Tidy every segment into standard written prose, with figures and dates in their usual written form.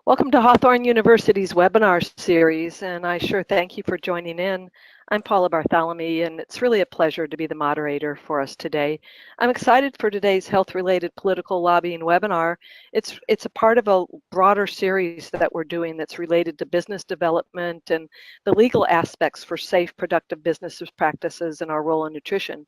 Welcome to Hawthorn University's webinar series, and I sure thank you for joining in. I'm Paula Bartholomew, and it's really a pleasure to be the moderator for us today. I'm excited for today's health-related political lobbying webinar. It's a part of a broader series that we're doing that's related to business development and the legal aspects for safe, productive business practices and our role in nutrition.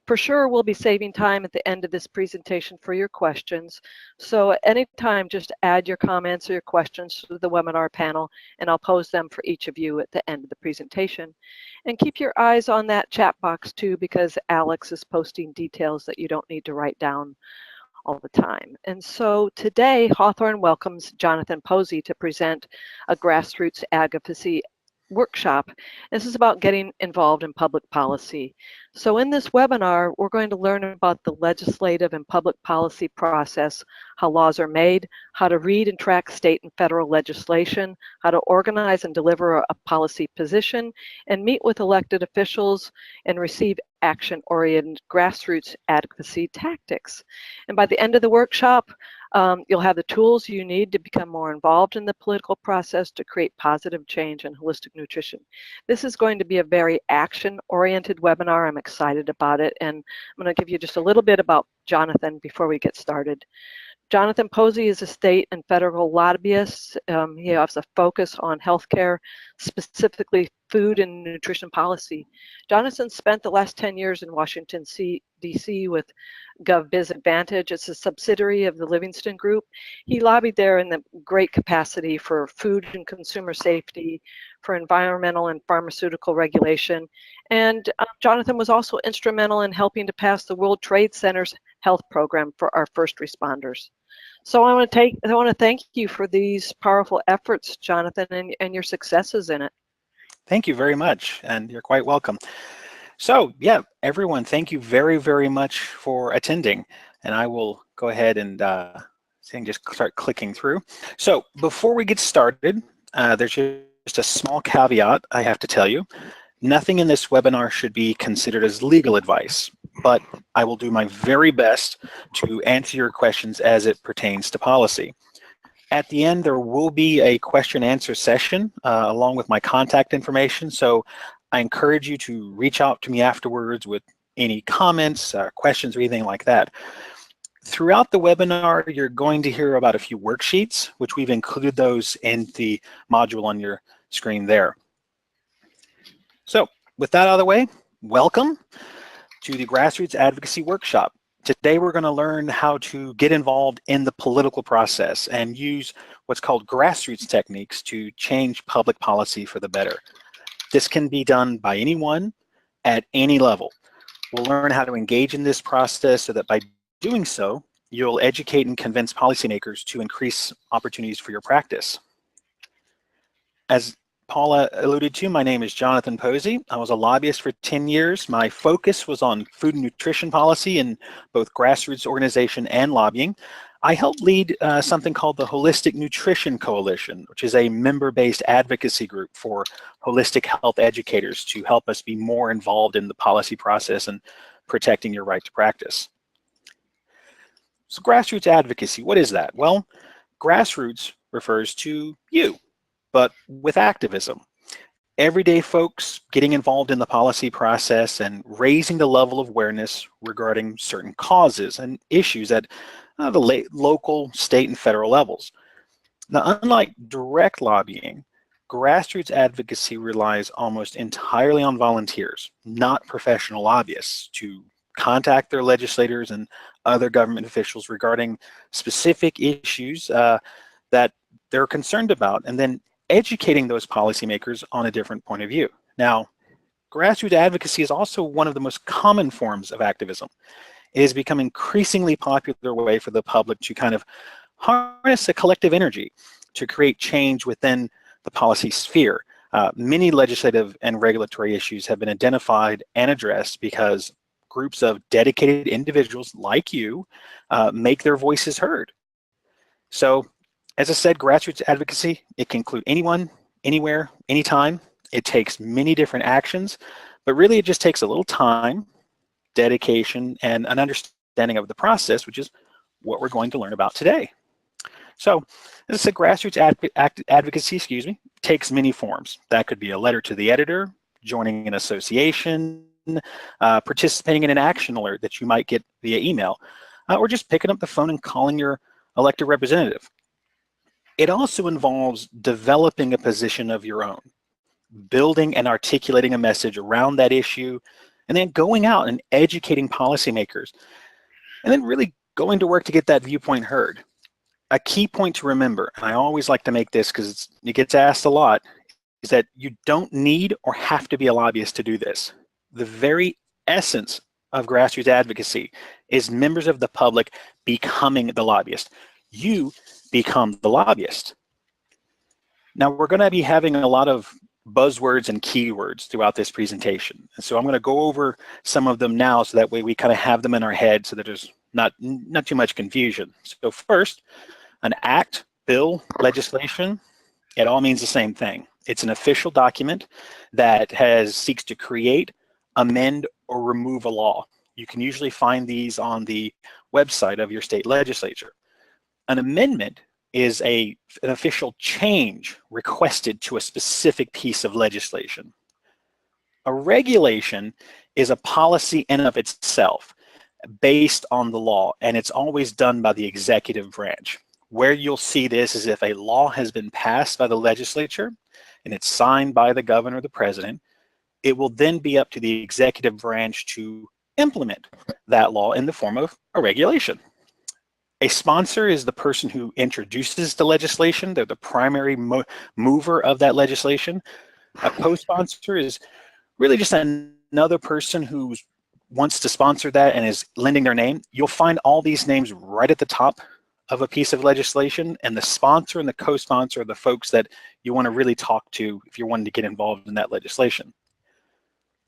For sure, we'll be saving time at the end of this presentation for your questions. So at any time, just add your comments or your questions to the webinar panel, and I'll pose them for each of you at the end of the presentation. And keep your eyes on that chat box too, because Alex is posting details that you don't need to write down all the time. And so today, Hawthorn welcomes Jonathan Posey to present a Grassroots Advocacy workshop. This is about getting involved in public policy. So in this webinar, we're going to learn about the legislative and public policy process, how laws are made, how to read and track state and federal legislation, how to organize and deliver a policy position, and meet with elected officials and receive action-oriented grassroots advocacy tactics. And by the end of the workshop, you'll have the tools you need to become more involved in the political process to create positive change in holistic nutrition. This is going to be a very action-oriented webinar. I'm excited about it, and I'm going to give you just a little bit about Jonathan before we get started. Jonathan Posey is a state and federal lobbyist. He has a focus on healthcare, specifically food and nutrition policy. Jonathan spent the last 10 years in Washington, D.C. with GovBiz Advantage. It's a subsidiary of the Livingston Group. He lobbied there in the great capacity for food and consumer safety, for environmental and pharmaceutical regulation. And Jonathan was also instrumental in helping to pass the World Trade Center's health program for our first responders. So I want to thank you for these powerful efforts, Jonathan, and your successes in it. Thank you very much, and you're quite welcome. So yeah, everyone, thank you very, very much for attending. And I will go ahead and just start clicking through. So before we get started, there's just a small caveat I have to tell you. Nothing in this webinar should be considered as legal advice, but I will do my very best to answer your questions as it pertains to policy. At the end, there will be a question and answer session along with my contact information. So I encourage you to reach out to me afterwards with any comments, questions, or anything like that. Throughout the webinar, you're going to hear about a few worksheets, which we've included those in the module on your screen there. So with that out of the way, welcome to the Grassroots Advocacy Workshop. Today we're going to learn how to get involved in the political process and use what's called grassroots techniques to change public policy for the better. This can be done by anyone at any level. We'll learn how to engage in this process so that by doing so, you'll educate and convince policymakers to increase opportunities for your practice. As Paula alluded to, my name is Jonathan Posey. I was a lobbyist for 10 years. My focus was on food and nutrition policy in both grassroots organization and lobbying. I helped lead something called the Holistic Nutrition Coalition, which is a member-based advocacy group for holistic health educators to help us be more involved in the policy process and protecting your right to practice. So grassroots advocacy, what is that? Well, grassroots refers to you, but with activism. Everyday folks getting involved in the policy process and raising the level of awareness regarding certain causes and issues at the local, state, and federal levels. Now, unlike direct lobbying, grassroots advocacy relies almost entirely on volunteers, not professional lobbyists, to contact their legislators and other government officials regarding specific issues that they're concerned about, and then educating those policymakers on a different point of view. Now, grassroots advocacy is also one of the most common forms of activism. It has become an increasingly popular way for the public to kind of harness a collective energy to create change within the policy sphere. Many legislative and regulatory issues have been identified and addressed because groups of dedicated individuals like you make their voices heard. So, as I said, grassroots advocacy, it can include anyone, anywhere, anytime. It takes many different actions, but really it just takes a little time, dedication, and an understanding of the process, which is what we're going to learn about today. So this is a grassroots advocacy, takes many forms. That could be a letter to the editor, joining an association, participating in an action alert that you might get via email, or just picking up the phone and calling your elected representative. It also involves developing a position of your own, building and articulating a message around that issue, and then going out and educating policymakers, and then really going to work to get that viewpoint heard. A key point to remember, and I always like to make this because it gets asked a lot, is that you don't need or have to be a lobbyist to do this. The very essence of grassroots advocacy is members of the public becoming the lobbyist. You become the lobbyist. Now, we're going to be having a lot of buzzwords and keywords throughout this presentation. And so I'm going to go over some of them now so that way we kind of have them in our head so that there's not too much confusion. So first, an act, bill, legislation, it all means the same thing. It's an official document that seeks to create, amend, or remove a law. You can usually find these on the website of your state legislature. An amendment is an official change requested to a specific piece of legislation. A regulation is a policy in and of itself based on the law, and it's always done by the executive branch. Where you'll see this is if a law has been passed by the legislature and it's signed by the governor or the president, it will then be up to the executive branch to implement that law in the form of a regulation. A sponsor is the person who introduces the legislation. They're the primary mover of that legislation. A co-sponsor is really just another person who wants to sponsor that and is lending their name. You'll find all these names right at the top of a piece of legislation, and the sponsor and the co-sponsor are the folks that you want to really talk to if you're wanting to get involved in that legislation.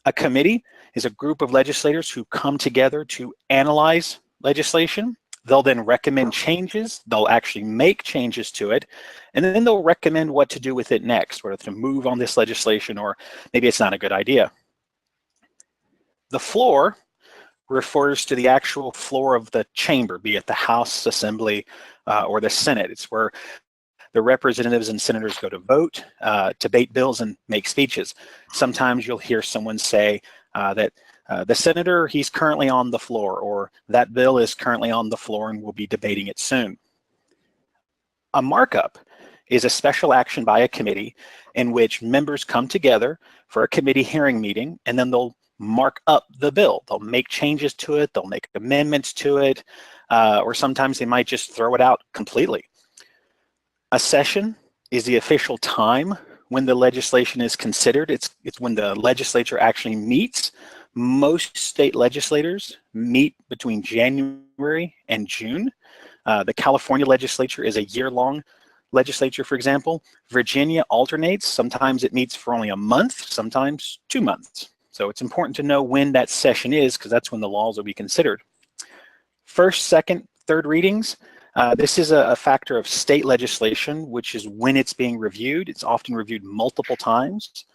A committee is a group of legislators who come together to analyze legislation. They'll then recommend changes, they'll actually make changes to it, and then they'll recommend what to do with it next, whether to move on this legislation or maybe it's not a good idea. The floor refers to the actual floor of the chamber, be it the House, Assembly, or the Senate. It's where the representatives and senators go to vote, debate bills, and make speeches. Sometimes you'll hear someone say that the senator, he's currently on the floor, or that bill is currently on the floor and we'll be debating it soon. A markup is a special action by a committee in which members come together for a committee hearing meeting, and then they'll mark up the bill. They'll make changes to it, they'll make amendments to it, or sometimes they might just throw it out completely. A session is the official time when the legislation is considered. It's when the legislature actually meets. Most state legislators meet between January and June. The California legislature is a year-long legislature, for example. Virginia alternates. Sometimes it meets for only a month, sometimes 2 months. So it's important to know when that session is because that's when the laws will be considered. First, second, third readings. This is a factor of state legislation, which is when it's being reviewed. It's often reviewed multiple times,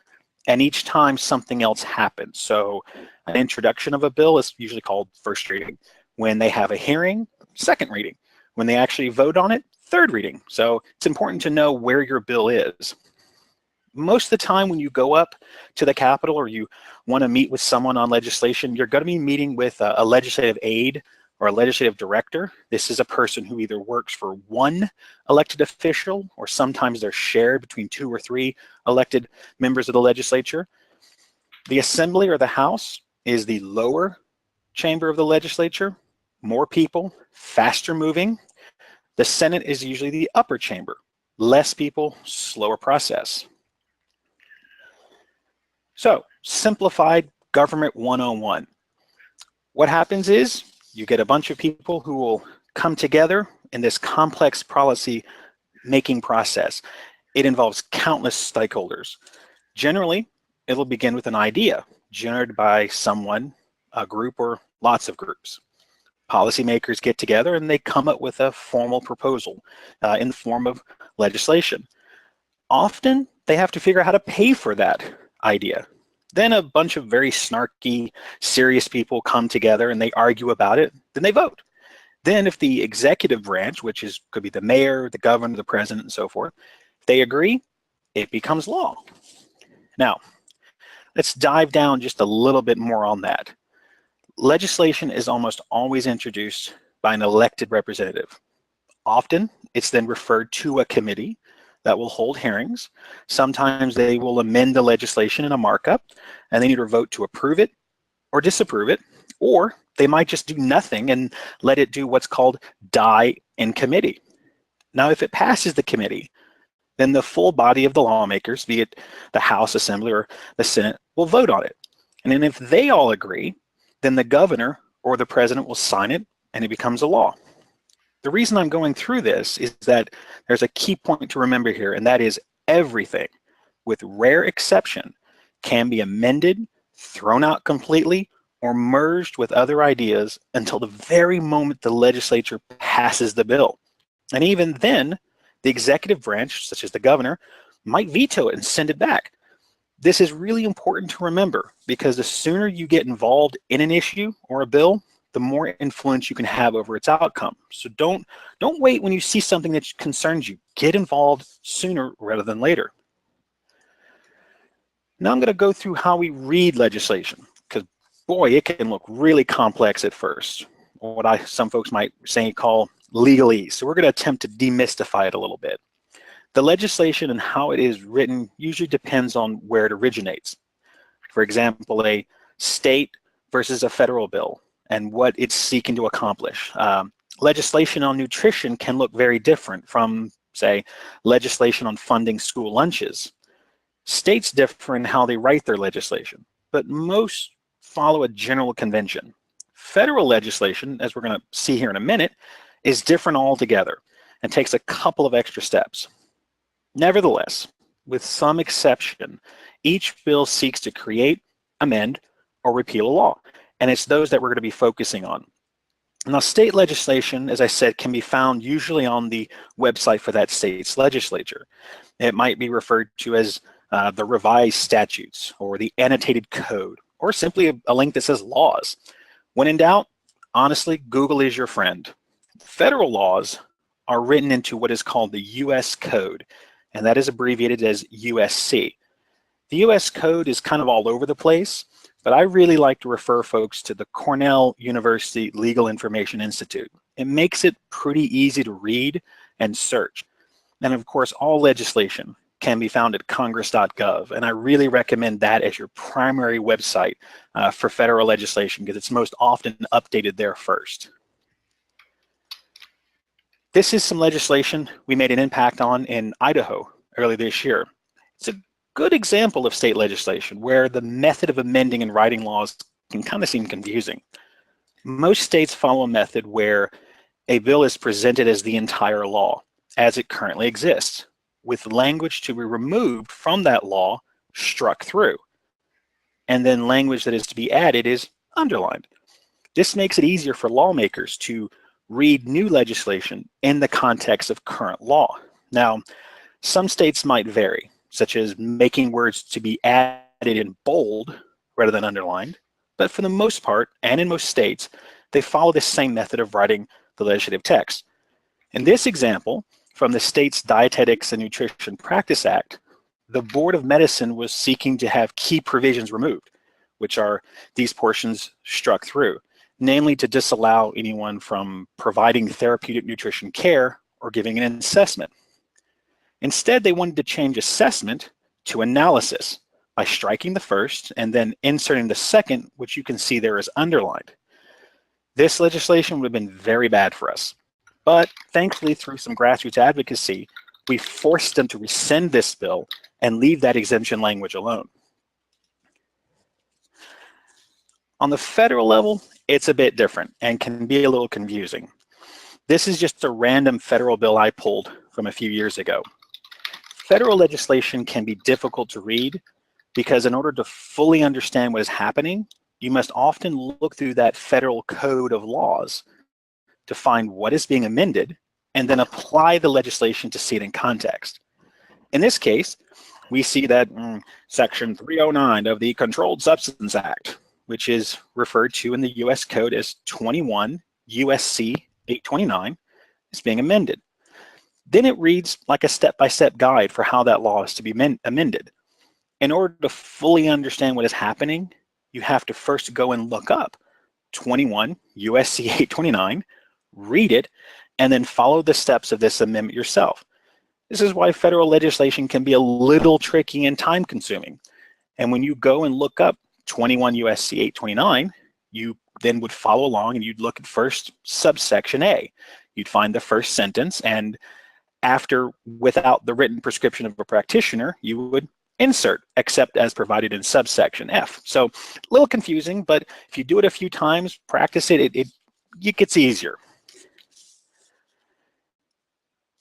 and each time something else happens. So an introduction of a bill is usually called first reading. When they have a hearing, second reading. When they actually vote on it, third reading. So it's important to know where your bill is. Most of the time when you go up to the Capitol or you want to meet with someone on legislation, you're going to be meeting with a legislative aide or a legislative director. This is a person who either works for one elected official or sometimes they're shared between 2 or 3 elected members of the legislature. The Assembly or the House is the lower chamber of the legislature, more people, faster moving. The Senate is usually the upper chamber, less people, slower process. So, simplified government 101. What happens is you get a bunch of people who will come together in this complex policy making process. It involves countless stakeholders. Generally, it'll begin with an idea generated by someone, a group, or lots of groups. Policymakers get together and they come up with a formal proposal in the form of legislation. Often, they have to figure out how to pay for that idea. Then a bunch of very snarky, serious people come together and they argue about it, then they vote. Then if the executive branch, which could be the mayor, the governor, the president, and so forth, if they agree, it becomes law. Now, let's dive down just a little bit more on that. Legislation is almost always introduced by an elected representative. Often, it's then referred to a committee that will hold hearings. Sometimes they will amend the legislation in a markup, and they either vote to approve it or disapprove it, or they might just do nothing and let it do what's called die in committee. Now, if it passes the committee, then the full body of the lawmakers, be it the House, Assembly, or the Senate, will vote on it. And then if they all agree, then the governor or the president will sign it, and it becomes a law. The reason I'm going through this is that there's a key point to remember here, and that is everything, with rare exception, can be amended, thrown out completely, or merged with other ideas until the very moment the legislature passes the bill. And even then, the executive branch, such as the governor, might veto it and send it back. This is really important to remember because the sooner you get involved in an issue or a bill, the more influence you can have over its outcome. So don't wait when you see something that concerns you. Get involved sooner rather than later. Now I'm going to go through how we read legislation, because boy, it can look really complex at first, or what some folks might call legalese. So we're going to attempt to demystify it a little bit. The legislation and how it is written usually depends on where it originates. For example, a state versus a federal bill and what it's seeking to accomplish. Legislation on nutrition can look very different from, say, legislation on funding school lunches. States differ in how they write their legislation, but most follow a general convention. Federal legislation, as we're going to see here in a minute, is different altogether and takes a couple of extra steps. Nevertheless, with some exception, each bill seeks to create, amend, or repeal a law, and it's those that we're going to be focusing on. Now, state legislation, as I said, can be found usually on the website for that state's legislature. It might be referred to as the revised statutes or the annotated code, or simply a link that says laws. When in doubt, honestly, Google is your friend. Federal laws are written into what is called the U.S. Code, and that is abbreviated as USC. The U.S. Code is kind of all over the place, but I really like to refer folks to the Cornell University Legal Information Institute. It makes it pretty easy to read and search. And of course, all legislation can be found at congress.gov, and I really recommend that as your primary website for federal legislation because it's most often updated there first. This is some legislation we made an impact on in Idaho early this year. It's a good example of state legislation where the method of amending and writing laws can kind of seem confusing. Most states follow a method where a bill is presented as the entire law as it currently exists, with language to be removed from that law struck through, and then language that is to be added is underlined. This makes it easier for lawmakers to read new legislation in the context of current law. Now, some states might vary, such as making words to be added in bold rather than underlined, but for the most part, and in most states, they follow the same method of writing the legislative text. In this example, from the state's Dietetics and Nutrition Practice Act, the Board of Medicine was seeking to have key provisions removed, which are these portions struck through, namely to disallow anyone from providing therapeutic nutrition care or giving an assessment. Instead, they wanted to change assessment to analysis by striking the first and then inserting the second, which you can see there is underlined. This legislation would have been very bad for us, but thankfully through some grassroots advocacy, we forced them to rescind this bill and leave that exemption language alone. On the federal level, it's a bit different and can be a little confusing. This is just a random federal bill I pulled from a few years ago. Federal legislation can be difficult to read because in order to fully understand what is happening, you must often look through that federal code of laws to find what is being amended and then apply the legislation to see it in context. In this case, we see that Section 309 of the Controlled Substance Act, which is referred to in the U.S. Code as 21 USC 829 is being amended. Then it reads like a step-by-step guide for how that law is to be amended. In order to fully understand what is happening, you have to first go and look up 21 USC 829, read it, and then follow the steps of this amendment yourself. This is why federal legislation can be a little tricky and time-consuming. And when you go and look up 21 USC 829, you then would follow along and you'd look at first subsection A. You'd find the first sentence, and after, without the written prescription of a practitioner, you would insert except as provided in subsection F. So a little confusing, but if you do it a few times, practice it, it gets easier.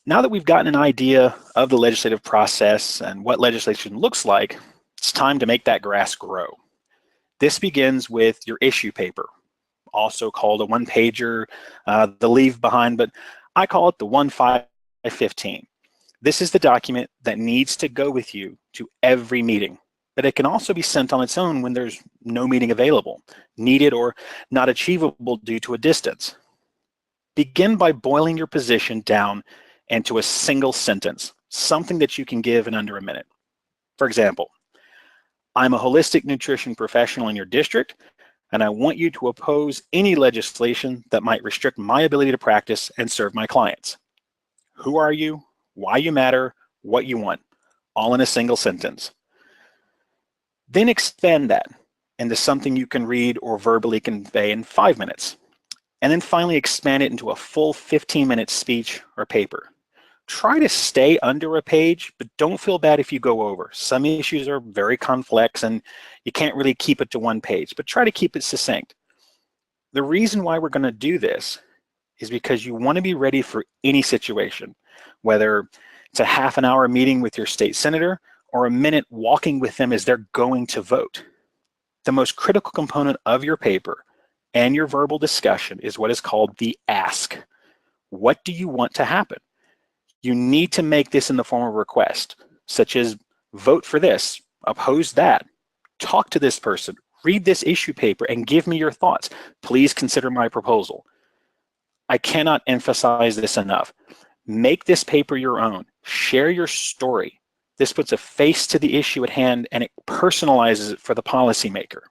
Now that we've gotten an idea of the legislative process and what legislation looks like, it's time to make that grass grow. This begins with your issue paper, also called a one-pager, the leave behind, but I call it the 1515. This is the document that needs to go with you to every meeting, but it can also be sent on its own when there's no meeting available, needed, or not achievable due to a distance. Begin by boiling your position down into a single sentence, something that you can give in under a minute. For example, I'm a holistic nutrition professional in your district, and I want you to oppose any legislation that might restrict my ability to practice and serve my clients. Who are you? Why you matter? What you want? All in a single sentence. Then expand that into something you can read or verbally convey in 5 minutes. And then finally expand it into a full 15-minute speech or paper. Try to stay under a page, but don't feel bad if you go over. Some issues are very complex and you can't really keep it to one page, but try to keep it succinct. The reason why we're going to do this is because you want to be ready for any situation, whether it's a half-an-hour meeting with your state senator or a minute walking with them as they're going to vote. The most critical component of your paper and your verbal discussion is what is called the ask. What do you want to happen? You need to make this in the form of a request, such as vote for this, oppose that, talk to this person, read this issue paper, and give me your thoughts. Please consider my proposal. I cannot emphasize this enough. Make this paper your own. Share your story. This puts a face to the issue at hand and it personalizes it for the policymaker.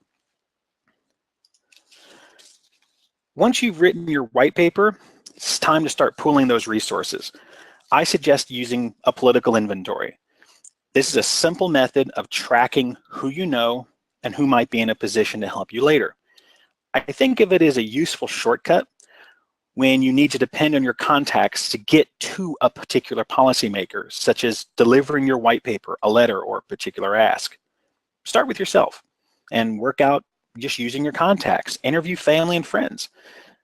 Once you've written your white paper, it's time to start pooling those resources. I suggest using a political inventory. This is a simple method of tracking who you know and who might be in a position to help you later. I think of it as a useful shortcut when you need to depend on your contacts to get to a particular policymaker, such as delivering your white paper, a letter, or a particular ask. Start with yourself and work out just using your contacts. Interview family and friends.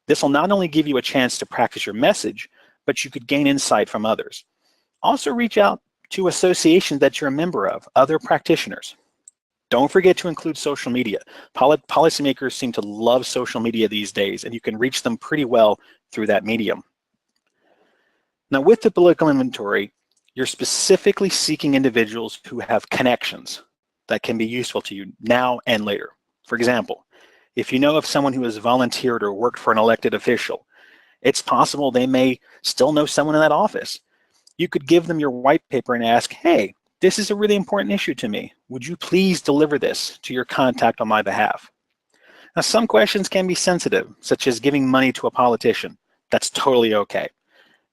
This will not only give you a chance to practice your message, but you could gain insight from others. Also reach out to associations that you're a member of, other practitioners. Don't forget to include social media. Policymakers seem to love social media these days, and you can reach them pretty well through that medium. Now, with the political inventory, you're specifically seeking individuals who have connections that can be useful to you now and later. For example, if you know of someone who has volunteered or worked for an elected official, it's possible they may still know someone in that office. You could give them your white paper and ask, hey, this is a really important issue to me. Would you please deliver this to your contact on my behalf? Now, some questions can be sensitive, such as giving money to a politician. That's totally okay.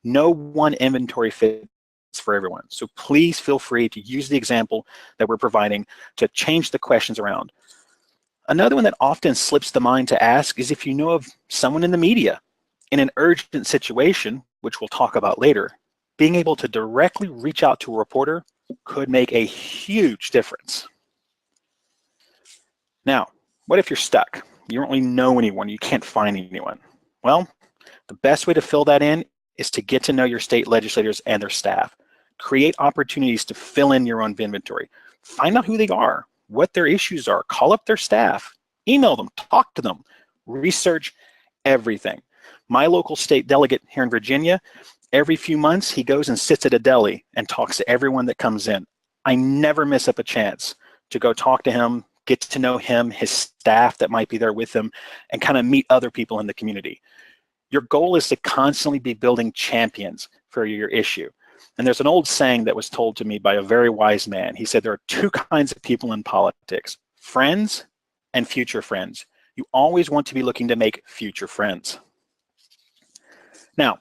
No one inventory fits for everyone. So please feel free to use the example that we're providing to change the questions around. Another one that often slips the mind to ask is if you know of someone in the media in an urgent situation, which we'll talk about later. Being able to directly reach out to a reporter could make a huge difference. Now, what if you're stuck? You don't really know anyone, you can't find anyone. Well, the best way to fill that in is to get to know your state legislators and their staff. Create opportunities to fill in your own inventory. Find out who they are, what their issues are, call up their staff, email them, talk to them, research everything. My local state delegate here in Virginia, every few months, he goes and sits at a deli and talks to everyone that comes in. I never miss up a chance to go talk to him, get to know him, his staff that might be there with him, and kind of meet other people in the community. Your goal is to constantly be building champions for your issue. And there's an old saying that was told to me by a very wise man. He said there are two kinds of people in politics, friends and future friends. You always want to be looking to make future friends. Now,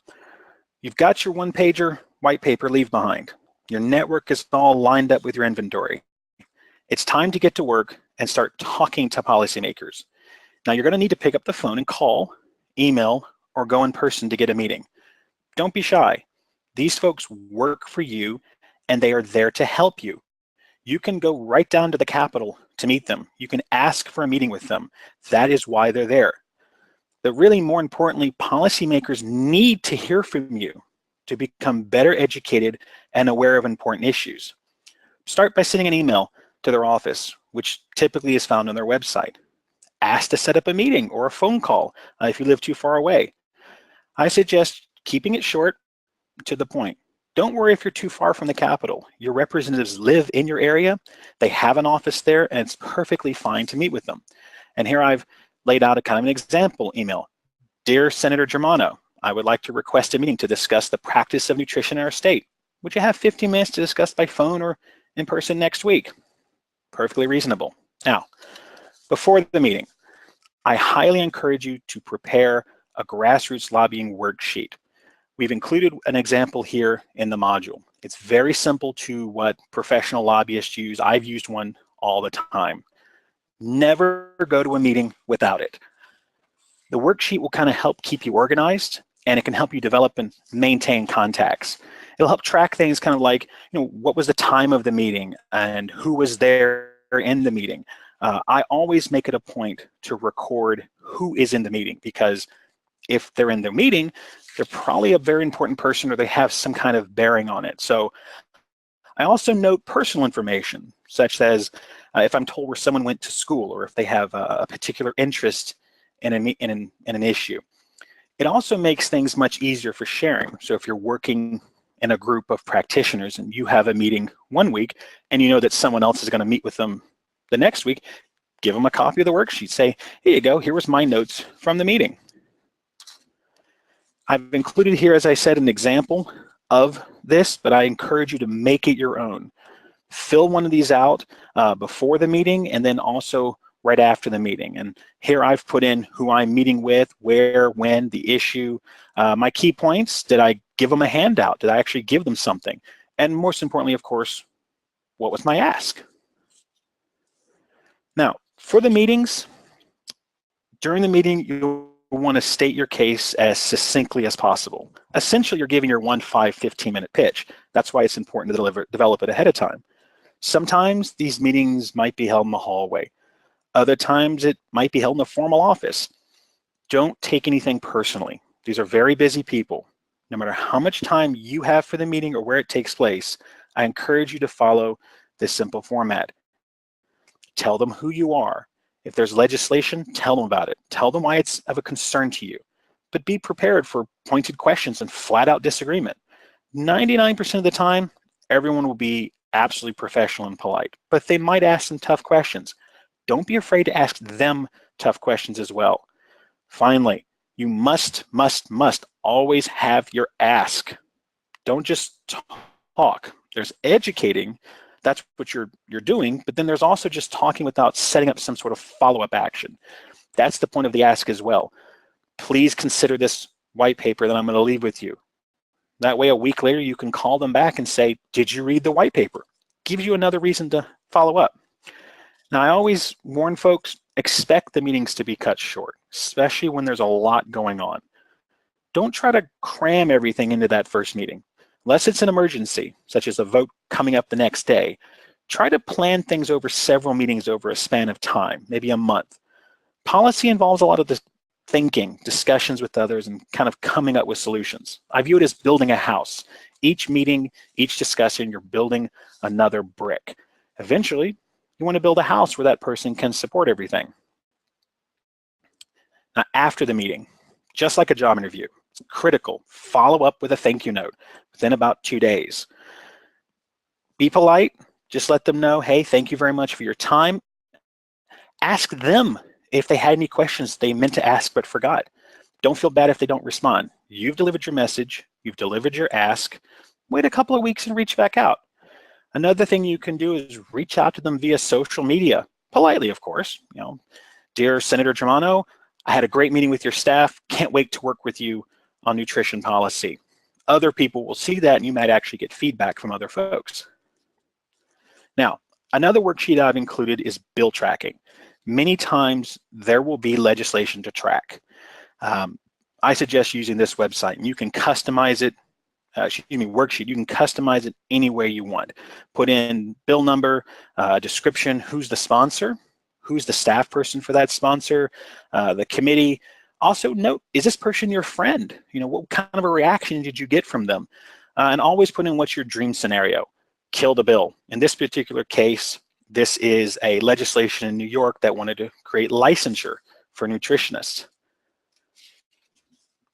you've got your one-pager white paper leave behind. Your network is all lined up with your inventory. It's time to get to work and start talking to policymakers. Now, you're going to need to pick up the phone and call, email, or go in person to get a meeting. Don't be shy. These folks work for you, and they are there to help you. You can go right down to the Capitol to meet them. You can ask for a meeting with them. That is why they're there. But really, more importantly, policymakers need to hear from you to become better educated and aware of important issues. Start by sending an email to their office, which typically is found on their website. Ask to set up a meeting or a phone call if you live too far away. I suggest keeping it short, to the point. Don't worry if you're too far from the Capitol. Your representatives live in your area, they have an office there, and it's perfectly fine to meet with them. And here I've laid out a kind of an example email. Dear Senator Germano, I would like to request a meeting to discuss the practice of nutrition in our state. Would you have 15 minutes to discuss by phone or in person next week? Perfectly reasonable. Now, before the meeting, I highly encourage you to prepare a grassroots lobbying worksheet. We've included an example here in the module. It's very simple to what professional lobbyists use. I've used one all the time. Never go to a meeting without it. The worksheet will kind of help keep you organized, and it can help you develop and maintain contacts. It'll help track things kind of like, what was the time of the meeting and who was there in the meeting. I always make it a point to record who is in the meeting, because if they're in the meeting, they're probably a very important person or they have some kind of bearing on it. So I also note personal information, such as if I'm told where someone went to school or if they have a particular interest in an issue. It also makes things much easier for sharing. So if you're working in a group of practitioners and you have a meeting one week and you know that someone else is going to meet with them the next week, give them a copy of the worksheet. Say, here you go, here was my notes from the meeting. I've included here, as I said, an example of this, but I encourage you to make it your own. Fill one of these out before the meeting and then also right after the meeting. And here I've put in who I'm meeting with, where, when, the issue, my key points. Did I give them a handout? Did I actually give them something? And most importantly, of course, what was my ask? Now, for the meetings, during the meeting, you'll want to state your case as succinctly as possible. Essentially, you're giving your 15-minute pitch. That's why it's important to develop it ahead of time. Sometimes these meetings might be held in the hallway. Other times it might be held in a formal office. Don't take anything personally. These are very busy people. No matter how much time you have for the meeting or where it takes place, I encourage you to follow this simple format. Tell them who you are. If there's legislation, tell them about it. Tell them why it's of a concern to you. But be prepared for pointed questions and flat out disagreement. 99% of the time, everyone will be absolutely professional and polite, but they might ask some tough questions. Don't be afraid to ask them tough questions as well. Finally, you must always have your ask. Don't just talk. There's educating, that's what you're doing, but then there's also just talking without setting up some sort of follow-up action. That's the point of the ask as well. Please consider this white paper that I'm going to leave with you. That way, a week later, you can call them back and say, did you read the white paper? Gives you another reason to follow up. Now, I always warn folks, expect the meetings to be cut short, especially when there's a lot going on. Don't try to cram everything into that first meeting. Unless it's an emergency, such as a vote coming up the next day, try to plan things over several meetings over a span of time, maybe a month. Policy involves a lot of this thinking, discussions with others, and kind of coming up with solutions. I view it as building a house. Each meeting, each discussion, you're building another brick. Eventually, you want to build a house where that person can support everything. Now, after the meeting, just like a job interview, it's critical. Follow up with a thank you note within about 2 days. Be polite. Just let them know, hey, thank you very much for your time. Ask them if they had any questions they meant to ask but forgot. Don't feel bad if they don't respond. You've delivered your message, you've delivered your ask, wait a couple of weeks and reach back out. Another thing you can do is reach out to them via social media, politely, of course. Dear Senator Germano, I had a great meeting with your staff. Can't wait to work with you on nutrition policy. Other people will see that and you might actually get feedback from other folks. Now, another worksheet I've included is bill tracking. Many times there will be legislation to track. I suggest using this website, and you can customize it, worksheet, you can customize it any way you want. Put in bill number, description, who's the sponsor, who's the staff person for that sponsor, the committee. Also note, is this person your friend? What kind of a reaction did you get from them? And always put in what's your dream scenario. Kill the bill. In this particular case, this is a legislation in New York that wanted to create licensure for nutritionists.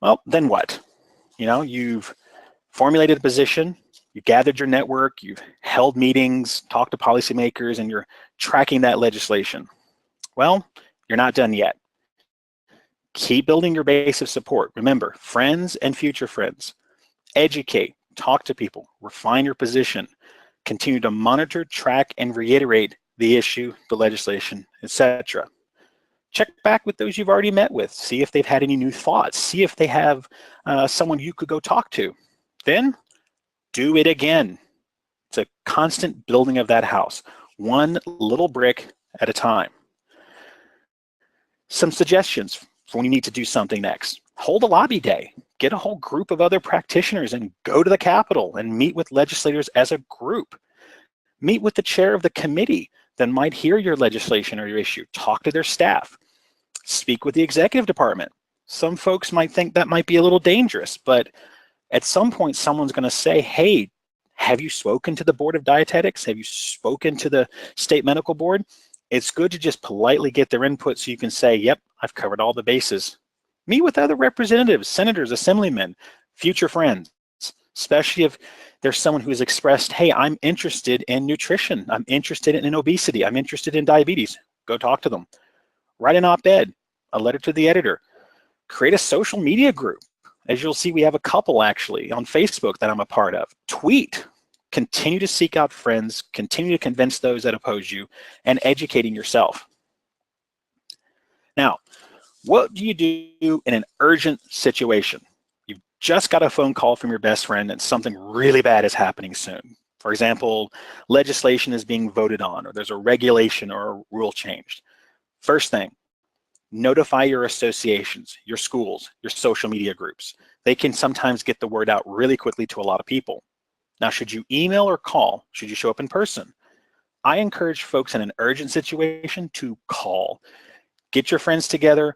Well, then what? You've formulated a position, you gathered your network, you've held meetings, talked to policymakers, and you're tracking that legislation. Well, you're not done yet. Keep building your base of support. Remember, friends and future friends. Educate, talk to people, refine your position, continue to monitor, track, and reiterate the issue, the legislation, etc. Check back with those you've already met with. See if they've had any new thoughts. See if they have someone you could go talk to. Then do it again. It's a constant building of that house, one little brick at a time. Some suggestions for when you need to do something next. Hold a lobby day. Get a whole group of other practitioners and go to the Capitol and meet with legislators as a group. Meet with the chair of the committee that might hear your legislation or your issue. Talk to their staff. Speak with the executive department. Some folks might think that might be a little dangerous, but at some point someone's going to say, hey, have you spoken to the Board of Dietetics? Have you spoken to the state medical board? It's good to just politely get their input so you can say, yep, I've covered all the bases. Meet with other representatives, senators, assemblymen, future friends, especially if there's someone who has expressed, hey, I'm interested in nutrition. I'm interested in obesity. I'm interested in diabetes. Go talk to them. Write an op-ed, a letter to the editor. Create a social media group. As you'll see, we have a couple actually on Facebook that I'm a part of. Tweet. Continue to seek out friends. Continue to convince those that oppose you and educating yourself. Now, what do you do in an urgent situation? You've just got a phone call from your best friend and something really bad is happening soon. For example, legislation is being voted on, or there's a regulation or a rule changed. First thing, notify your associations, your schools, your social media groups. They can sometimes get the word out really quickly to a lot of people. Now, should you email or call? Should you show up in person? I encourage folks in an urgent situation to call. Get your friends together,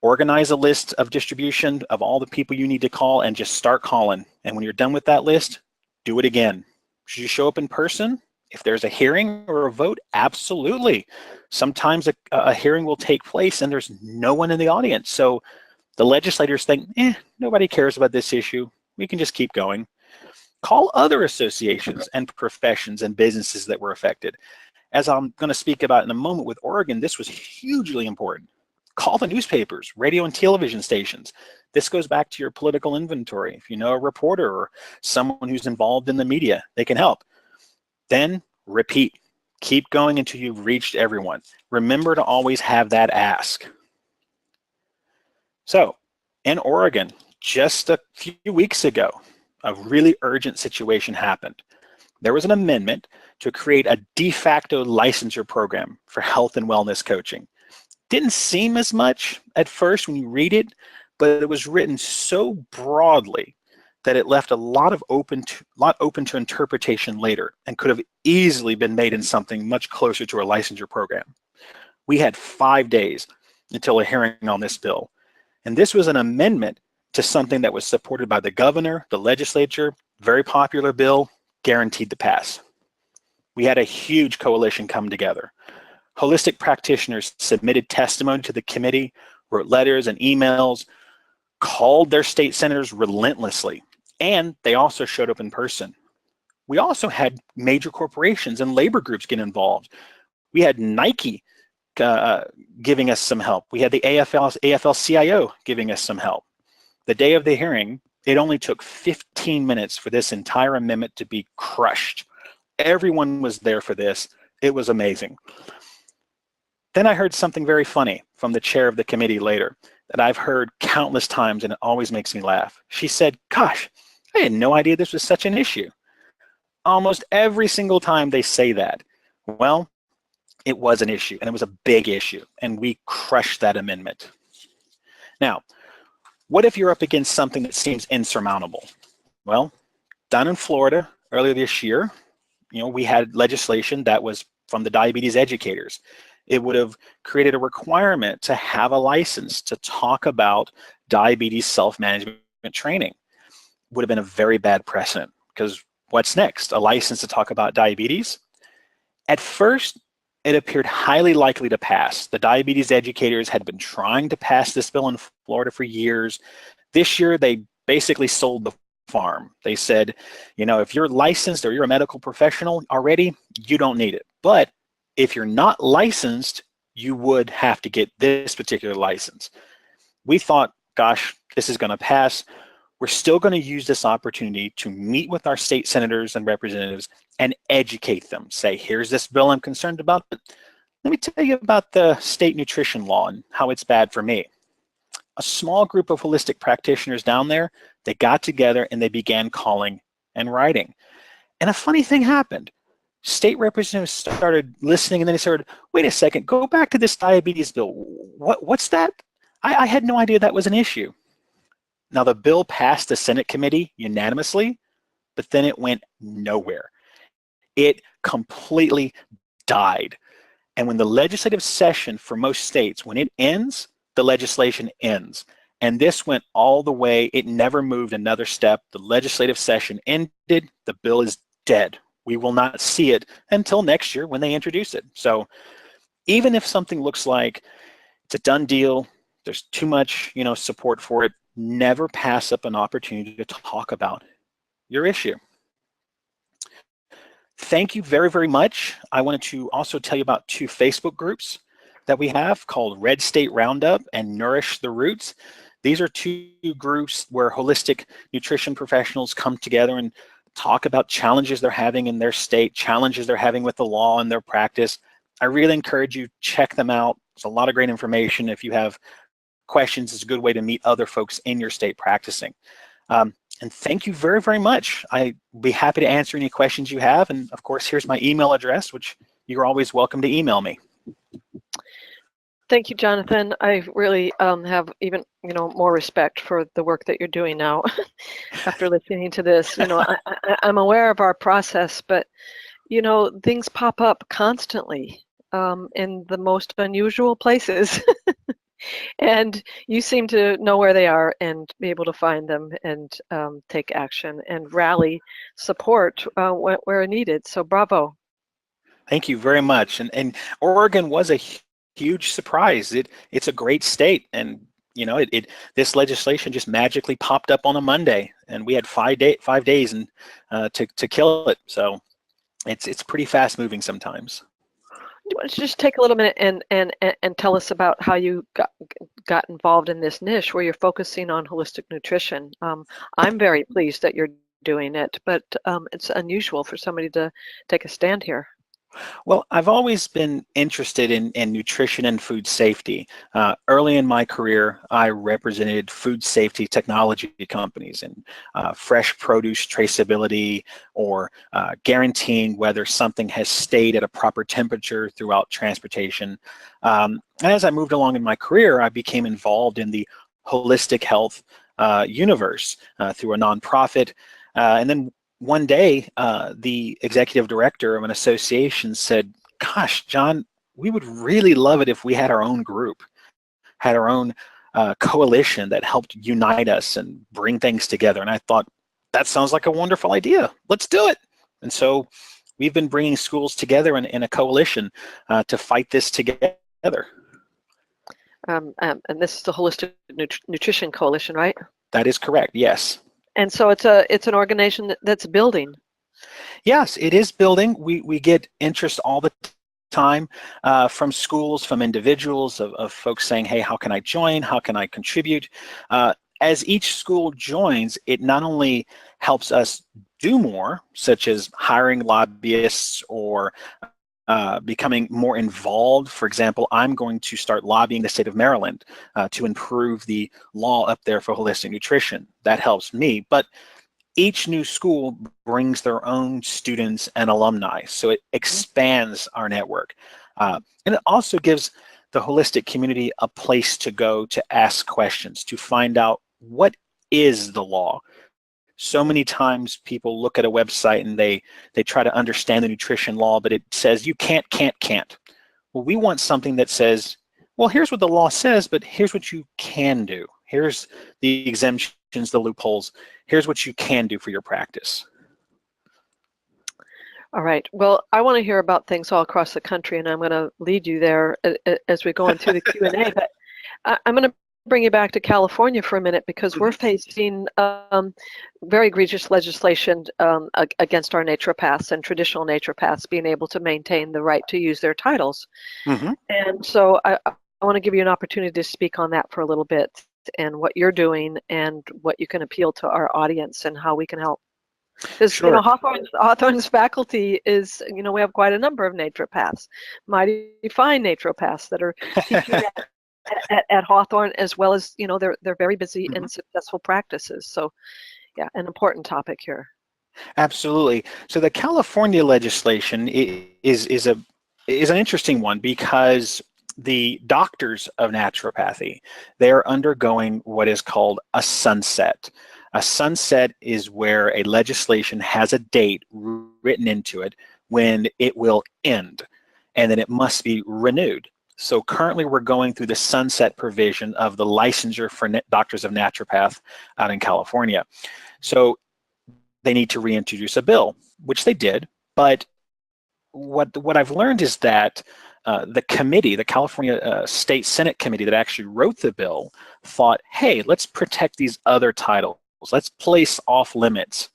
organize a list of distribution of all the people you need to call, and just start calling. And when you're done with that list, do it again. Should you show up in person? If there's a hearing or a vote, absolutely. Sometimes a hearing will take place and there's no one in the audience. So the legislators think, nobody cares about this issue. We can just keep going. Call other associations and professions and businesses that were affected. As I'm going to speak about in a moment with Oregon, this was hugely important. Call the newspapers, radio and television stations. This goes back to your political inventory. If you know a reporter or someone who's involved in the media, they can help. Then repeat. Keep going until you've reached everyone. Remember to always have that ask. So in Oregon, just a few weeks ago, a really urgent situation happened. There was an amendment to create a de facto licensure program for health and wellness coaching. Didn't seem as much at first when you read it, but it was written so broadly that it left a lot open to interpretation later and could have easily been made in something much closer to a licensure program. We had 5 days until a hearing on this bill. And this was an amendment to something that was supported by the governor, the legislature, very popular bill, guaranteed to pass. We had a huge coalition come together. Holistic practitioners submitted testimony to the committee, wrote letters and emails, called their state senators relentlessly, and they also showed up in person. We also had major corporations and labor groups get involved. We had Nike giving us some help. We had the AFL-CIO giving us some help. The day of the hearing, it only took 15 minutes for this entire amendment to be crushed. Everyone was there for this. It was amazing. Then I heard something very funny from the chair of the committee later that I've heard countless times, and it always makes me laugh. She said, "Gosh, I had no idea this was such an issue." Almost every single time they say that. Well, it was an issue, and it was a big issue, and we crushed that amendment. Now, what if you're up against something that seems insurmountable? Well, down in Florida earlier this year, we had legislation that was from the diabetes educators. It would have created a requirement to have a license to talk about diabetes self-management training. Would have been a very bad precedent, because what's next? A license to talk about diabetes? At first, it appeared highly likely to pass. The diabetes educators had been trying to pass this bill in Florida for years. This year, they basically sold the farm. They said, if you're licensed or you're a medical professional already, you don't need it. But if you're not licensed, you would have to get this particular license. We thought, gosh, this is going to pass. We're still going to use this opportunity to meet with our state senators and representatives and educate them. Say, here's this bill I'm concerned about, but let me tell you about the state nutrition law and how it's bad for me. A small group of holistic practitioners down there, they got together and they began calling and writing. And a funny thing happened. State representatives started listening, and then they started, wait a second, go back to this diabetes bill. What's that? I had no idea that was an issue. Now, the bill passed the Senate committee unanimously, but then it went nowhere. It completely died. And when the legislative session for most states, when it ends, the legislation ends. And this went all the way. It never moved another step. The legislative session ended. The bill is dead. We will not see it until next year when they introduce it. So even if something looks like it's a done deal, there's too much, support for it, never pass up an opportunity to talk about your issue. Thank you very, very much. I wanted to also tell you about 2 Facebook groups that we have called Red State Roundup and Nourish the Roots. These are 2 groups where holistic nutrition professionals come together and talk about challenges they're having in their state, challenges they're having with the law and their practice. I really encourage you, check them out. There's a lot of great information. If you have questions, it's a good way to meet other folks in your state practicing. And thank you very, very much. I'd be happy to answer any questions you have. And of course, here's my email address, which you're always welcome to email me. Thank you, Jonathan. I really have even, more respect for the work that you're doing now after listening to this. I'm aware of our process, but, things pop up constantly in the most unusual places. And you seem to know where they are and be able to find them and take action and rally support where needed. So bravo. Thank you very much. And Oregon was a huge surprise. It's a great state, and this legislation just magically popped up on a Monday, and we had 5 days and to kill it. So it's pretty fast moving sometimes. Just take a little minute and tell us about how you got involved in this niche where you're focusing on holistic nutrition. I'm very pleased that you're doing it, but it's unusual for somebody to take a stand here. Well, I've always been interested in nutrition and food safety. Early in my career, I represented food safety technology companies in fresh produce traceability or guaranteeing whether something has stayed at a proper temperature throughout transportation. And as I moved along in my career, I became involved in the holistic health universe through a nonprofit. And then one day, the executive director of an association said, gosh, John, we would really love it if we had our own group, had our own coalition that helped unite us and bring things together. And I thought, that sounds like a wonderful idea. Let's do it. And so we've been bringing schools together in a coalition to fight this together. And this is the Holistic Nutrition Coalition, right? That is correct, yes. And so it's an organization that's building. Yes, it is building. We get interest all the time from schools, from individuals, of folks saying, hey, how can I join? How can I contribute? As each school joins, it not only helps us do more, such as hiring lobbyists or becoming more involved. For example, I'm going to start lobbying the state of Maryland to improve the law up there for holistic nutrition. That helps me. But each new school brings their own students and alumni, so it expands our network. And it also gives the holistic community a place to go to ask questions, to find out what is the law. So many times people look at a website and they try to understand the nutrition law, but it says you can't. Well, we want something that says, well, here's what the law says, but here's what you can do. Here's the exemptions, the loopholes. Here's what you can do for your practice. All right. Well, I want to hear about things all across the country, and I'm going to lead you there as we go on through the Q&A. But I'm going to bring you back to California for a minute, because we're facing very egregious legislation against our naturopaths and traditional naturopaths being able to maintain the right to use their titles. And so I want to give you an opportunity to speak on that for a little bit, and what you're doing and what you can appeal to our audience and how we can help. Because Sure. Hawthorn's faculty is, we have quite a number of naturopaths, mighty fine naturopaths that are teaching at Hawthorn, as well as, they're very busy in successful practices. So yeah, an important topic here. Absolutely. So the California legislation is an interesting one, because the doctors of naturopathy, they're undergoing what is called a sunset. A sunset is where a legislation has a date written into it when it will end, and then it must be renewed. So currently we're going through the sunset provision of the licensure for doctors of naturopath out in California. So they need to reintroduce a bill, which they did. But what I've learned is that the committee, the California State Senate committee that actually wrote the bill, thought, hey, let's protect these other titles. Let's place off limits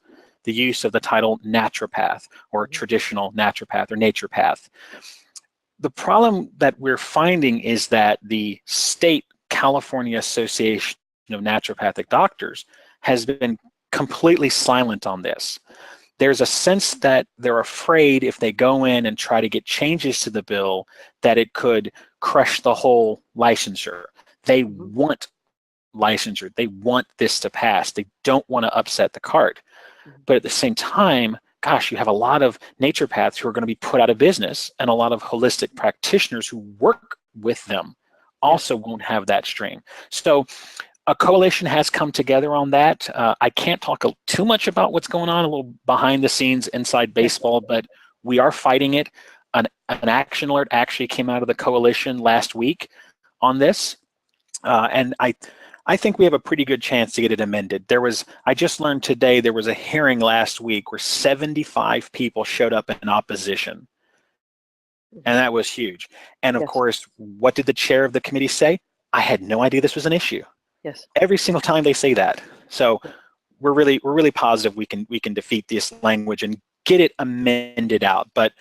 the use of the title naturopath or traditional naturopath or naturopath. The problem that we're finding is that the state California Association of Naturopathic Doctors has been completely silent on this. There's a sense that they're afraid if they go in and try to get changes to the bill that it could crush the whole licensure. They want licensure. They want this to pass. They don't want to upset the cart. But at the same time, gosh, you have a lot of naturopaths who are going to be put out of business, and a lot of holistic practitioners who work with them also won't have that stream. So a coalition has come together on that. I can't talk too much about what's going on, a little behind the scenes inside baseball, but we are fighting it. An action alert actually came out of the coalition last week on this. And I think we have a pretty good chance to get it amended. I just learned today there was a hearing last week where 75 people showed up in opposition. And that was huge. And of course, what did the chair of the committee say? I had no idea this was an issue. Yes. Every single time they say that. So we're really positive we can defeat this language and get it amended out. But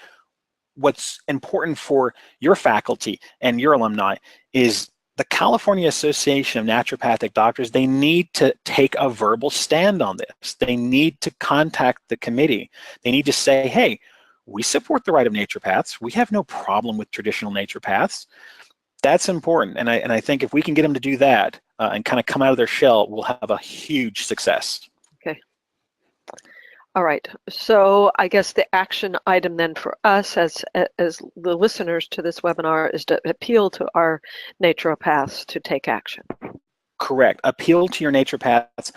what's important for your faculty and your alumni is the California Association of Naturopathic Doctors, they need to take a verbal stand on this. They need to contact the committee. They need to say, hey, we support the right of naturopaths. We have no problem with traditional naturopaths. That's important. And I think if we can get them to do that and kind of come out of their shell, we'll have a huge success. Okay. All right. So I guess the action item then for us as the listeners to this webinar is to appeal to our naturopaths to take action. Correct. Appeal to your naturopaths.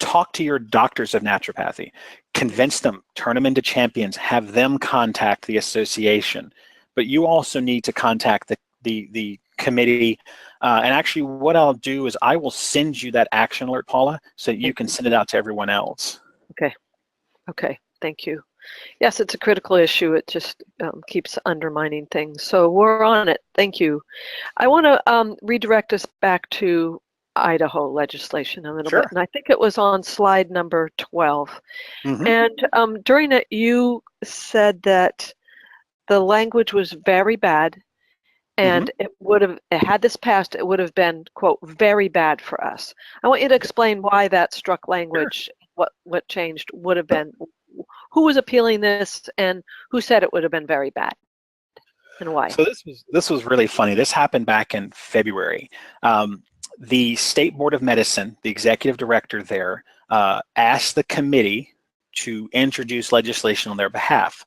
Talk to your doctors of naturopathy. Convince them. Turn them into champions. Have them contact the association. But you also need to contact the committee. And actually what I'll do is I will send you that action alert, Paula, so you can send it out to everyone else. Okay. Okay, thank you. Yes, it's a critical issue. It just keeps undermining things. So we're on it. Thank you. I want to redirect us back to Idaho legislation a little bit. And I think it was on slide number 12. And during it, you said that the language was very bad, and Mm-hmm. it would have, had this passed, it would have been, quote, very bad for us. I want you to explain why that struck Sure. language, what changed would have been, who was appealing this, and who said it would have been very bad, and why. So this was really funny. This happened back in February. The State Board of Medicine, the executive director there, asked the committee to introduce legislation on their behalf.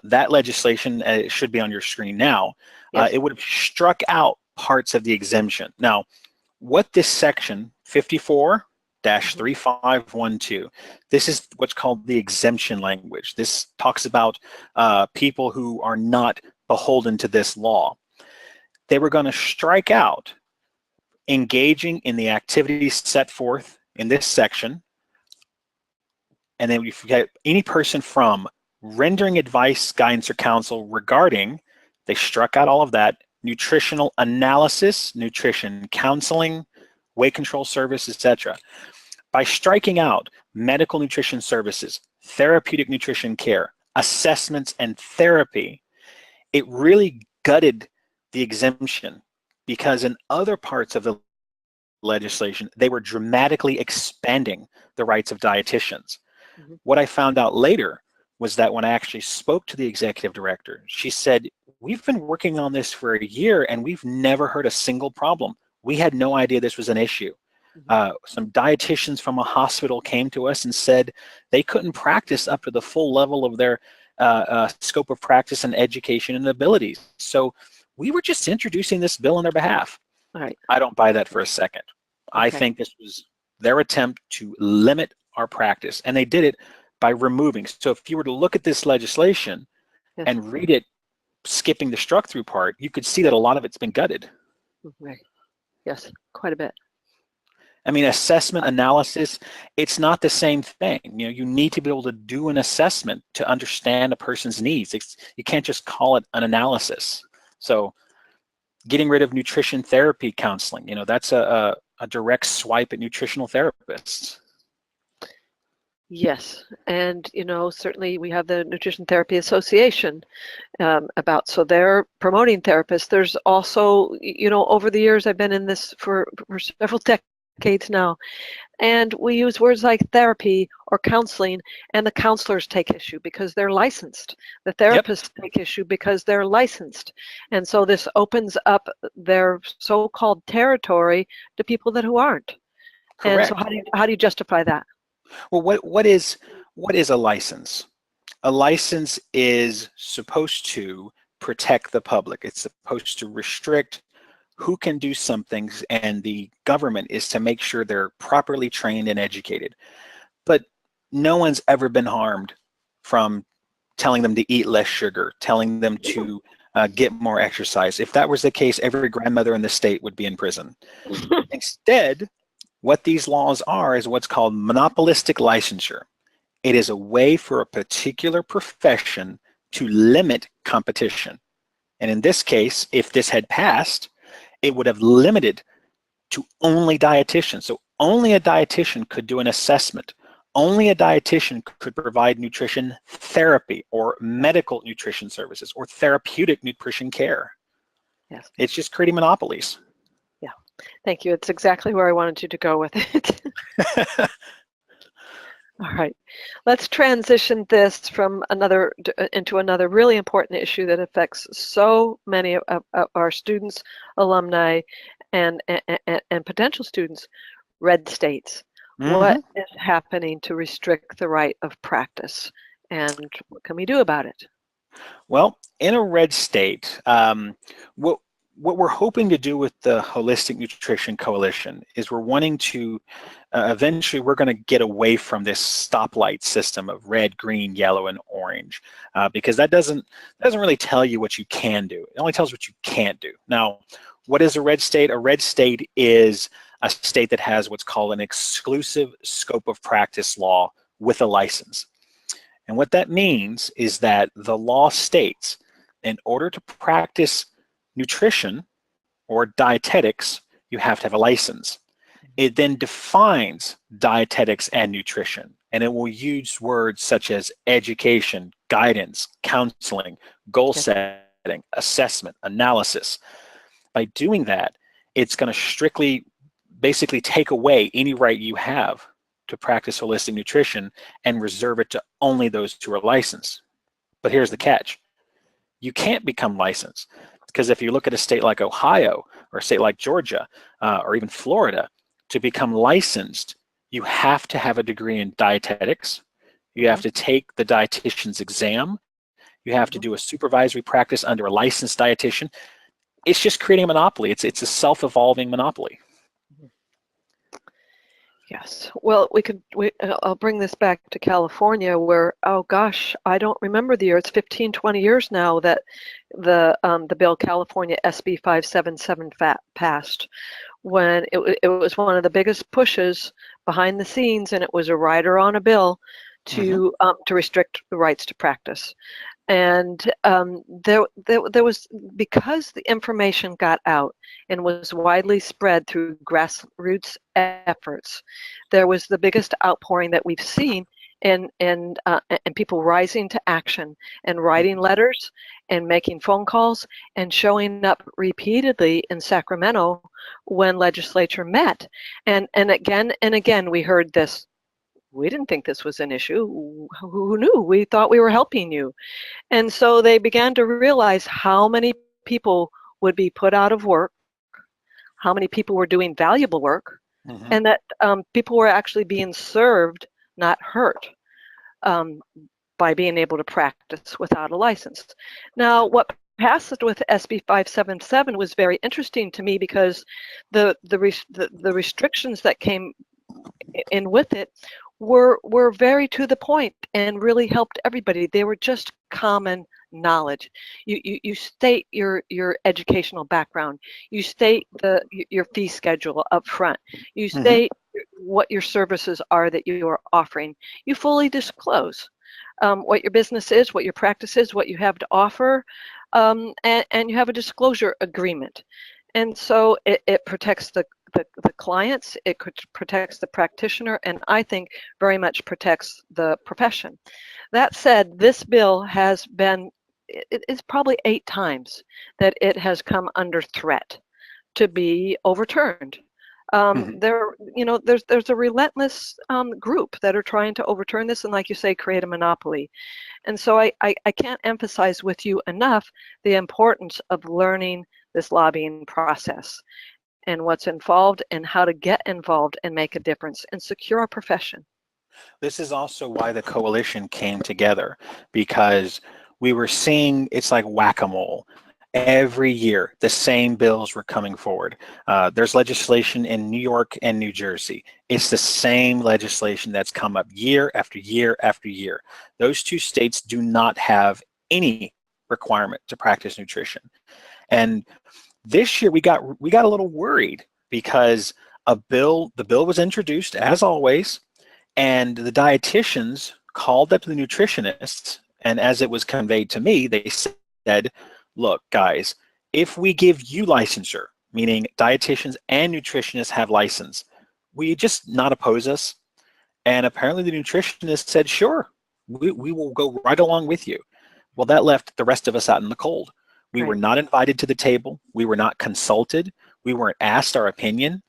That legislation should be on your screen now. Yes. It would have struck out parts of the exemption. Now, what this section 54-3512, this is what's called the exemption language. This talks about people who are not beholden to this law. They were going to strike out engaging in the activities set forth in this section, and then we forget any person from rendering advice, guidance, or counsel regarding, they struck out all of that, nutritional analysis, nutrition counseling, weight control service, etc. By striking out medical nutrition services, therapeutic nutrition care, assessments, and therapy, it really gutted the exemption, because in other parts of the legislation, they were dramatically expanding the rights of dietitians. Mhm. What I found out later was that when I actually spoke to the executive director, she said, we've been working on this for a year and we've never heard a single problem. We had no idea this was an issue. Some dietitians from a hospital came to us and said they couldn't practice up to the full level of their scope of practice and education and abilities. So we were just introducing this bill on their behalf. All right. I don't buy that for a second. I Okay. think this was their attempt to limit our practice, and they did it by removing. So if you were to look at this legislation Yes. and read it, skipping the struck through part, you could see that a lot of it's been gutted. Right. Yes, quite a bit. I mean, assessment analysis, it's not the same thing. You know, you need to be able to do an assessment to understand a person's needs. You can't just call it an analysis. So getting rid of nutrition therapy counseling, you know, that's a direct swipe at nutritional therapists. Yes, and certainly we have the Nutrition Therapy Association so they're promoting therapists. There's also, over the years I've been in this for several decades now, and we use words like therapy or counseling, and the counselors take issue because they're licensed. The therapists take issue because they're licensed, and so this opens up their so-called territory to people who aren't. Correct. And so how do you justify that? Well, what is a license? A license is supposed to protect the public. It's supposed to restrict who can do some things, and the government is to make sure they're properly trained and educated. But no one's ever been harmed from telling them to eat less sugar, telling them to get more exercise. If that was the case, every grandmother in the state would be in prison. Instead, what these laws are is what's called monopolistic licensure. It is a way for a particular profession to limit competition. And in this case, if this had passed, it would have limited to only dietitians. So only a dietitian could do an assessment. Only a dietitian could provide nutrition therapy or medical nutrition services or therapeutic nutrition care. Yes. It's just creating monopolies. Yeah, thank you. It's exactly where I wanted you to go with it. All right, let's transition this from into another really important issue that affects so many of our students, alumni, and potential students: red states. Mm-hmm. What is happening to restrict the right of practice, and what can we do about it? Well, in a red state, what we're hoping to do with the Holistic Nutrition Coalition is we're wanting to eventually we're going to get away from this stoplight system of red, green, yellow, and orange, because that doesn't really tell you what you can do. It only tells what you can't do. Now, what is a red state? A red state is a state that has what's called an exclusive scope of practice law with a license. And what that means is that the law states, in order to practice nutrition or dietetics, you have to have a license. It then defines dietetics and nutrition. and it will use words such as education, guidance, counseling, goal setting, assessment, analysis. By doing that, it's going to strictly basically take away any right you have to practice holistic nutrition and reserve it to only those who are licensed. But here's the catch. You can't become licensed, because if you look at a state like Ohio or a state like Georgia or even Florida, to become licensed, you have to have a degree in dietetics. You have to take the dietitian's exam. You have to do a supervisory practice under a licensed dietitian. It's just creating a monopoly. It's a self-evolving monopoly. Yes. Well, I'll bring this back to California, where, oh gosh, I don't remember the year. It's 15, 20 years now that the bill California SB 577 passed, when it was one of the biggest pushes behind the scenes, and it was a rider on a bill to restrict the rights to practice. And there was, because the information got out and was widely spread through grassroots efforts, there was the biggest outpouring that we've seen, and people rising to action and writing letters and making phone calls and showing up repeatedly in Sacramento when legislature met. And again we heard this. We didn't think this was an issue. Who knew? We thought we were helping you. And so they began to realize how many people would be put out of work, how many people were doing valuable work, and that people were actually being served, not hurt, by being able to practice without a license. Now, what passed with SB 577 was very interesting to me, because the restrictions that came in with it were very to the point and really helped everybody. They were just common knowledge. You state your educational background. You state your fee schedule up front. You state what your services are that you are offering. You fully disclose what your business is, what your practice is, what you have to offer, and you have a disclosure agreement. And so it protects the clients, it protects the practitioner, and I think very much protects the profession. That said, this bill has been, it's probably 8 times that it has come under threat to be overturned. There's a relentless group that are trying to overturn this, and like you say, create a monopoly. And so I can't emphasize with you enough the importance of learning this lobbying process and what's involved and how to get involved and make a difference and secure our profession. This is also why the coalition came together, because we were seeing, it's like whack-a-mole. Every year, the same bills were coming forward. There's legislation in New York and New Jersey. It's the same legislation that's come up year after year after year. Those 2 states do not have any requirement to practice nutrition. And this year we got a little worried, because the bill was introduced as always, and the dietitians called up the nutritionists, and as it was conveyed to me, they said, look guys, if we give you licensure, meaning dietitians and nutritionists have license, will you just not oppose us? And apparently the nutritionist said, sure, we will go right along with you. Well, that left the rest of us out in the cold. We were not invited to the table. We were not consulted. We weren't asked our opinion.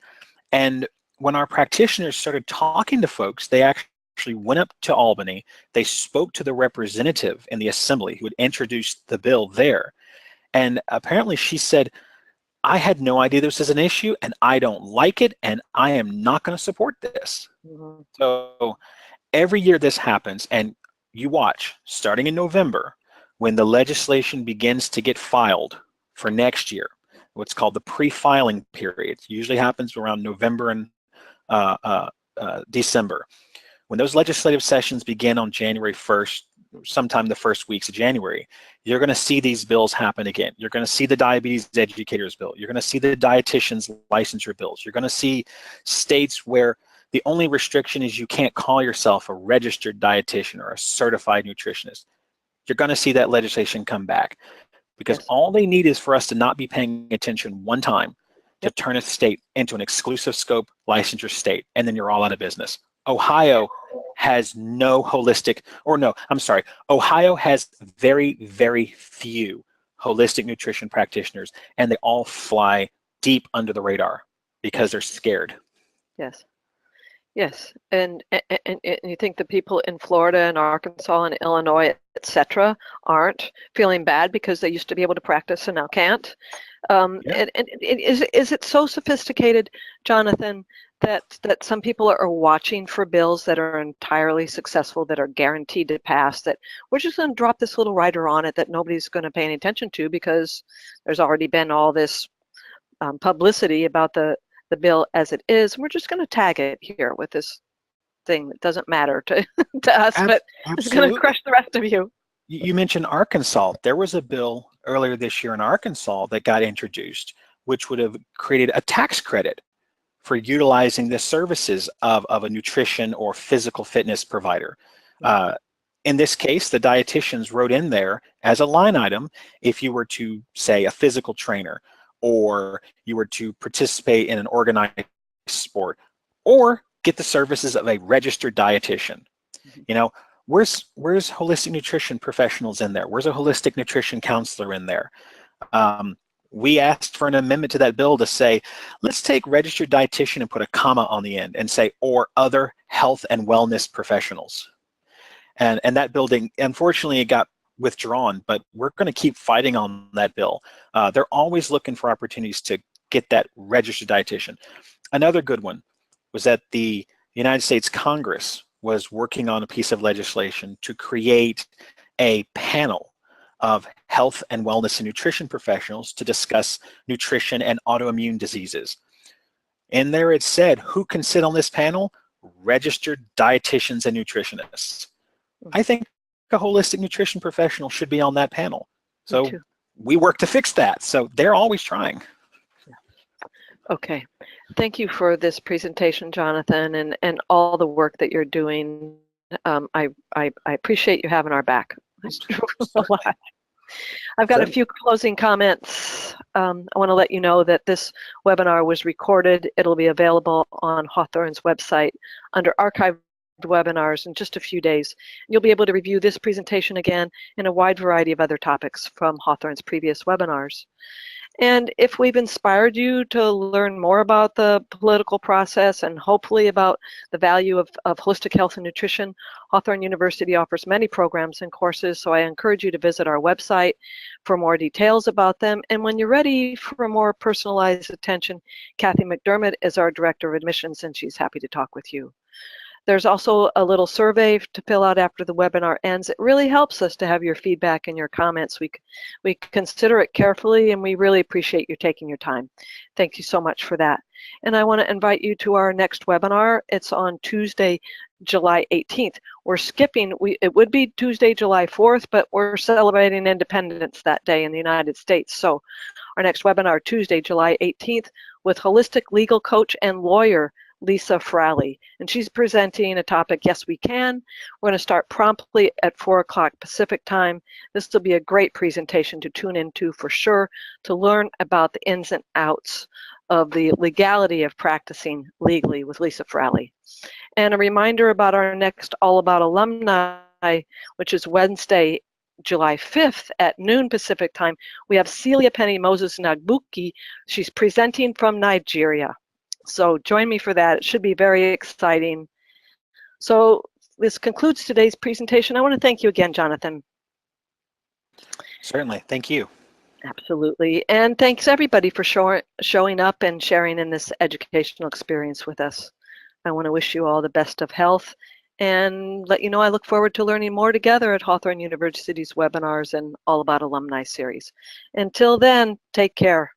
And when our practitioners started talking to folks, they actually went up to Albany. They spoke to the representative in the assembly who had introduced the bill there. And apparently she said, I had no idea this was an issue, and I don't like it, and I am not going to support this. So every year this happens, and you watch, starting in November, when the legislation begins to get filed for next year, what's called the pre-filing period. It usually happens around November and December. When those legislative sessions begin on January 1st, sometime the first weeks of January, you're going to see these bills happen again. You're going to see the diabetes educators bill. You're going to see the dietitians licensure bills. You're going to see states where the only restriction is you can't call yourself a registered dietitian or a certified nutritionist. You're going to see that legislation come back, because all they need is for us to not be paying attention one time to turn a state into an exclusive scope licensure state, and then you're all out of business. Ohio has no holistic, or no, I'm sorry, Ohio has very, very few holistic nutrition practitioners, and they all fly deep under the radar because they're scared. Yes. Yes, and you think the people in Florida and Arkansas and Illinois, etc., aren't feeling bad because they used to be able to practice and now can't? Yeah. And is it so sophisticated, Jonathan, that some people are watching for bills that are entirely successful, that are guaranteed to pass, that we're just going to drop this little rider on it that nobody's going to pay any attention to because there's already been all this publicity about the bill as it is. We're just going to tag it here with this thing that doesn't matter to, to us, but it's going to crush the rest of you. You mentioned Arkansas. There was a bill earlier this year in Arkansas that got introduced, which would have created a tax credit for utilizing the services of a nutrition or physical fitness provider. In this case, the dietitians wrote in there as a line item if you were to, say, a physical trainer, or you were to participate in an organized sport, or get the services of a registered dietitian. You know, where's holistic nutrition professionals in there? Where's a holistic nutrition counselor in there? We asked for an amendment to that bill to say, let's take registered dietitian and put a comma on the end and say, or other health and wellness professionals. And that building, unfortunately, it got withdrawn, but we're going to keep fighting on that bill. They're always looking for opportunities to get that registered dietitian. Another good one was that the United States Congress was working on a piece of legislation to create a panel of health and wellness and nutrition professionals to discuss nutrition and autoimmune diseases. In there it said, who can sit on this panel? Registered dietitians and nutritionists. I think a holistic nutrition professional should be on that panel. So we work to fix that. So they're always trying. Okay. Thank you for this presentation, Jonathan, and all the work that you're doing. I appreciate you having our back. I've got a few closing comments. I want to let you know that this webinar was recorded. It'll be available on Hawthorn's website under archived webinars in just a few days. You'll be able to review this presentation again and a wide variety of other topics from Hawthorn's previous webinars. And if we've inspired you to learn more about the political process and hopefully about the value of holistic health and nutrition, Hawthorn University offers many programs and courses, so I encourage you to visit our website for more details about them. And when you're ready for more personalized attention, Kathy McDermott is our Director of Admissions, and she's happy to talk with you. There's also a little survey to fill out after the webinar ends. It really helps us to have your feedback and your comments. We consider it carefully, and we really appreciate you taking your time. Thank you so much for that. And I want to invite you to our next webinar. It's on Tuesday, July 18th. We're skipping, it would be Tuesday, July 4th, but we're celebrating independence that day in the United States. So our next webinar, Tuesday, July 18th, with holistic legal coach and lawyer, Lisa Fraley, and she's presenting a topic, Yes We Can. We're going to start promptly at 4 o'clock Pacific time. This will be a great presentation to tune into for sure, to learn about the ins and outs of the legality of practicing legally with Lisa Fraley. And a reminder about our next All About Alumni, which is Wednesday, July 5th at noon Pacific time. We have Celia Penny Moses Nagbuki. She's presenting from Nigeria. So join me for that. It should be very exciting. So this concludes today's presentation. I want to thank you again, Jonathan. Certainly. Thank you. Absolutely. And thanks everybody for showing up and sharing in this educational experience with us. I want to wish you all the best of health and let you know I look forward to learning more together at Hawthorn University's webinars and All About Alumni series. Until then, take care.